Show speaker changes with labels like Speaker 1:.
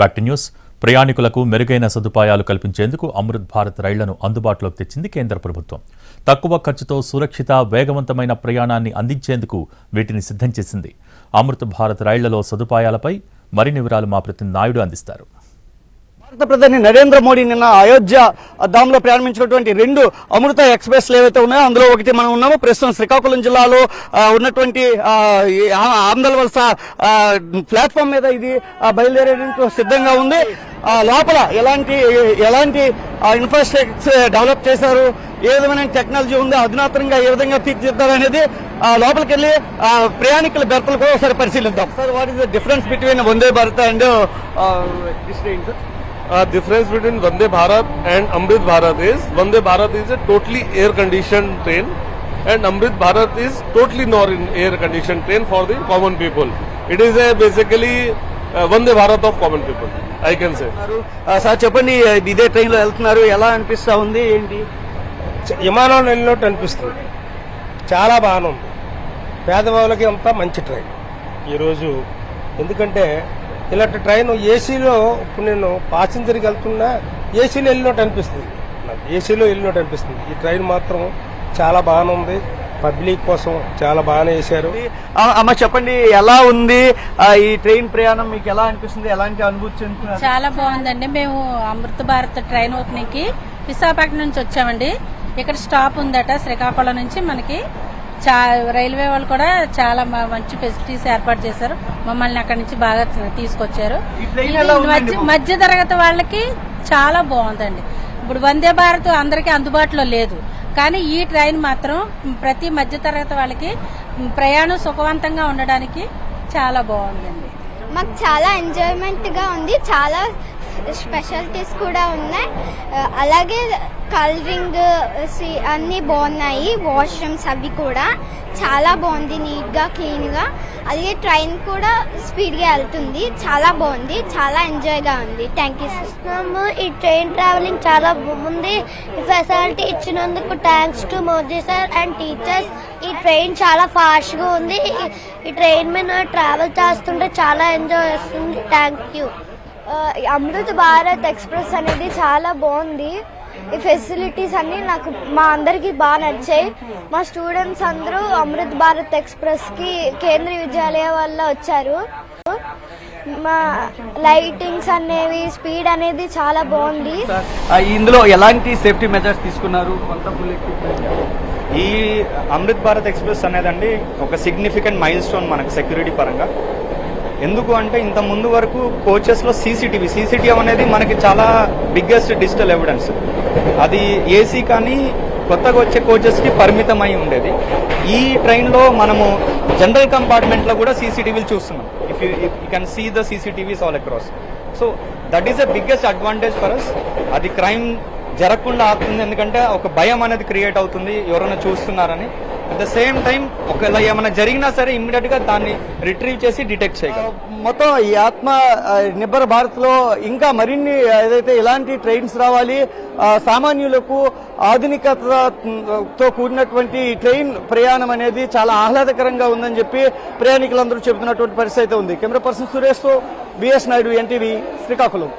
Speaker 1: Back to news. ప్రయాణికులకు మెరుగైన సదుపాయాలు కల్పించేందుకు అమృత్ భారత్ రైళ్లను అందుబాటులోకి తెచ్చింది కేంద్ర ప్రభుత్వం. తక్కువ ఖర్చుతో సురక్షిత, వేగవంతమైన ప్రయాణాన్ని అందించేందుకు వీటిని సిద్ధం చేసింది. అమృత్ భారత్ రైళ్లలో సదుపాయాలపై మరిన్ని వివరాలు మా ప్రతినిధి నాయుడు అందిస్తారు.
Speaker 2: భారత ప్రధాని నరేంద్ర మోడీ నిన్న అయోధ్య ధాంలో ప్రారంభించినటువంటి 2 అమృత ఎక్స్ప్రెస్లు ఏవైతే ఉన్నాయో అందులో ఒకటి మనం ఉన్నాము. ప్రస్తుతం శ్రీకాకుళం జిల్లాలో ఉన్నటువంటి ఆంధ్ర వలస ప్లాట్ఫామ్ మీద ఇది బయలుదేరేందుకు సిద్ధంగా ఉంది. లోపల ఎలాంటి ఇన్ఫ్రాస్ట్రక్చర్ డెవలప్ చేశారు, ఏ విధమైన టెక్నాలజీ ఉంది, అధునాతనంగా ఏ విధంగా తీర్చిదిద్దారనేది లోపలికి వెళ్లి ప్రయాణికుల బెర్తలు కూడా ఒకసారి పరిశీలిద్దాం. Sir, what is the difference between Vande Bharat and this train?
Speaker 3: Difference between Vande Bharat and Amrit Bharat is Vande Bharat is a totally air conditioned train and Amrit Bharat is totally not in air conditioned train for the common people. It is a basically Vande Bharat of common people, I can say.
Speaker 2: Sir చెప్పండి, ఇదే train లో వెళ్తున్నారు, ఎలా అనిపిస్తా ఉంది, ఏంటి?
Speaker 4: విమానంలో వెళ్ళినట్టు అనిపిస్తుంది. చాలా బాగుంది. పేదవాళ్ళకి అంతా మంచి ట్రైన్ ఈరోజు. ఎందుకంటే ఇలాంటి ట్రైన్ ఏసీలో ఇప్పుడు నేను ప్యాసింజర్కి వెళ్తున్నా ఏసీలో వెళ్ళినట్టు అనిపిస్తుంది. నాకు ఏసీలో వెళ్ళినట్టు అనిపిస్తుంది. ఈ ట్రైన్ మాత్రం చాలా బాగుంది. పబ్లిక్ కోసం చాలా బాగానే వేశారు.
Speaker 2: అమ్మ చెప్పండి, ఎలా ఉంది ఈ ట్రైన్ ప్రయాణం, మీకు ఎలా అనిపిస్తుంది, ఎలాంటి అనుభూతి చెందుతున్నారు?
Speaker 5: చాలా బాగుందండి. మేము అమృత్ భారత్ ట్రైన్ ఓపెనింగ్ కి విశాఖపట్నం నుంచి వచ్చామండి. ఇక్కడ స్టాప్ ఉందట శ్రీకాకుళం నుంచి. మనకి రైల్వే వాళ్ళు కూడా చాలా మంచి ఫెసిలిటీస్ ఏర్పాటు చేశారు. మమ్మల్ని అక్కడి నుంచి బాగా తీసుకొచ్చారు. మధ్య తరగతి వాళ్ళకి చాలా బాగుందండి. ఇప్పుడు వందే భారత్ అందరికీ అందుబాటులో లేదు, కానీ ఈ ట్రైన్ మాత్రం ప్రతి మధ్య తరగతి వాళ్ళకి ప్రయాణం సుఖవంతంగా ఉండడానికి చాలా బాగుందండి.
Speaker 6: మాకు చాలా ఎంజాయ్మెంట్ గా ఉంది. చాలా స్పెషాలిటీస్ కూడా ఉన్నాయి. అలాగే కలరింగ్ అన్నీ బాగున్నాయి. వాష్రూమ్స్ అవి కూడా చాలా బాగుంది, నీట్ గా క్లీన్ గా. అలాగే ట్రైన్ కూడా స్పీడ్ గా వెళ్తుంది. చాలా బాగుంది, చాలా ఎంజాయ్ గా ఉంది. Thank you sir.
Speaker 7: ఈ ట్రైన్ ట్రావెలింగ్ చాలా బాగుంది. ఈ ఫెసిలిటీ ఇచ్చినందుకు thanks to Modi sir and teachers. ఈ ట్రైన్ చాలా ఫాస్ట్ గా ఉంది. ఈ ట్రైన్ మీద ట్రావెల్ చేస్తుంటే చాలా ఎంజాయ్ చేస్తుంది. Thank you. Amrit Bharat express అనేది చాలా బాగుంది. ఈ ఫెసిలిటీస్ అన్ని నాకు మా అందరికి బాగా నచ్చాయి. మా స్టూడెంట్స్ అందరూ అమృత్ భారత్ ఎక్స్ప్రెస్ కి కేంద్రీయ విద్యాలయ వల్ల వచ్చారు. మా లైటింగ్స్ అనేవి, స్పీడ్ అనేది చాలా బాగుంది.
Speaker 2: ఇందులో ఎలాంటి సేఫ్టీ మెజర్స్ తీసుకున్నారు?
Speaker 8: ఈ అమృత్ భారత్ ఎక్స్ప్రెస్ అనేదండి ఒక సిగ్నిఫికెంట్ మైల్ స్టోన్ మనకు సెక్యూరిటీ పరంగా. ఎందుకు అంటే ఇంత ముందు వరకు కోచెస్లో సీసీటీవీ అనేది మనకి చాలా బిగ్గెస్ట్ డిజిటల్ ఎవిడెన్స్. అది ఏసీ కానీ కొత్తగా వచ్చే కోచెస్కి పరిమితమై ఉండేది. ఈ ట్రైన్లో మనము జనరల్ కంపార్ట్మెంట్లో కూడా సీసీటీవీలు చూస్తున్నాం. If you can see the CCTVs all across. So that is the biggest advantage for us. అది క్రైమ్ జరగకుండా ఆపుతుంది, ఎందుకంటే ఒక భయం అనేది క్రియేట్ అవుతుంది ఎవరైనా చూస్తున్నారని. అట్ ద సేమ్ టైం ఒకవేళ ఏమైనా జరిగినా సరే ఇమ్మీడియట్ గా దాన్ని రిట్రీవ్ చేసి డిటెక్ట్ చేయగలం.
Speaker 2: మొత్తం ఈ ఆత్మ నిర్భర్ భారత్ లో ఇంకా మరిన్ని ఏదైతే ఇలాంటి ట్రైన్స్ రావాలి, సామాన్యులకు ఆధునికతతో కూడినటువంటి ట్రైన్ ప్రయాణం అనేది చాలా ఆహ్లాదకరంగా ఉందని చెప్పి ప్రయాణికులందరూ చెబుతున్నటువంటి పరిస్థితి ఉంది. కెమెరా పర్సన్ సురేష్ తో బిఎస్ నాయుడు, ఎన్టీవీ, శ్రీకాకుళం.